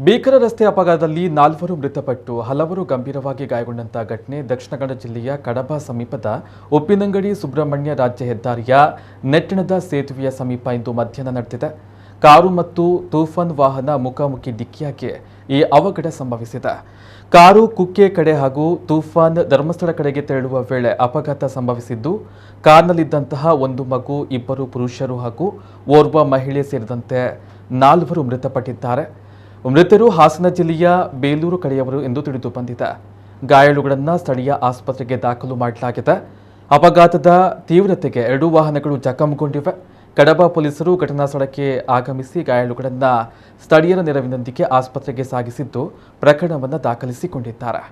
ಭೀಕರ ರಸ್ತೆ ಅಪಘಾತದಲ್ಲಿ 4 ಮೃತಪಟ್ಟು ಹಲವರು ಗಂಭೀರವಾಗಿ ಗಾಯಗೊಂಡಂತಹ ಘಟನೆ ದಕ್ಷಿಣ ಕನ್ನಡ ಜಿಲ್ಲೆಯ ಕಡಬ ಸಮೀಪದ ಉಪ್ಪಿನಂಗಡಿ ಸುಬ್ರಹ್ಮಣ್ಯ ರಾಜ್ಯ ಹೆದ್ದಾರಿಯ ನೆಟ್ಟಣದ ಸೇತುವೆಯ ಸಮೀಪ ಇಂದು ಮಧ್ಯಾಹ್ನ ನಡೆದಿದೆ. ಕಾರು ಮತ್ತು ತೂಫಾನ್ ವಾಹನ ಮುಖಾಮುಖಿ ಡಿಕ್ಕಿಯಾಗಿ ಈ ಅವಘಡ ಸಂಭವಿಸಿದೆ. ಕಾರು ಕುಕ್ಕೆ ಕಡೆ ಹಾಗೂ ತೂಫಾನ್ ಧರ್ಮಸ್ಥಳ ಕಡೆಗೆ ತೆರಳುವ ವೇಳೆ ಅಪಘಾತ ಸಂಭವಿಸಿದ್ದು, ಕಾರ್ನಲ್ಲಿದ್ದಂತಹ ಒಂದು ಮಗು, 2 ಪುರುಷರು ಹಾಗೂ ಓರ್ವ ಮಹಿಳೆ ಸೇರಿದಂತೆ 4 ಮೃತಪಟ್ಟಿದ್ದಾರೆ. ಮೃತರು ಹಾಸನ ಜಿಲ್ಲೆಯ ಬೇಲೂರು ಕಡೆಯವರು ಎಂದು ತಿಳಿದು ಬಂದಿದೆ. ಗಾಯಾಳುಗಳನ್ನು ಸ್ಥಳೀಯ ಆಸ್ಪತ್ರೆಗೆ ದಾಖಲು ಮಾಡಲಾಗಿದೆ. ಅಪಘಾತದ ತೀವ್ರತೆಗೆ 2 ವಾಹನಗಳು ಜಖಂಗೊಂಡಿವೆ. ಕಡಬ ಪೊಲೀಸರು ಘಟನಾ ಸ್ಥಳಕ್ಕೆ ಆಗಮಿಸಿ ಗಾಯಾಳುಗಳನ್ನು ಸ್ಥಳೀಯರ ನೆರವಿನೊಂದಿಗೆ ಆಸ್ಪತ್ರೆಗೆ ಸಾಗಿಸಿದ್ದು ಪ್ರಕರಣವನ್ನು ದಾಖಲಿಸಿಕೊಂಡಿದ್ದಾರೆ.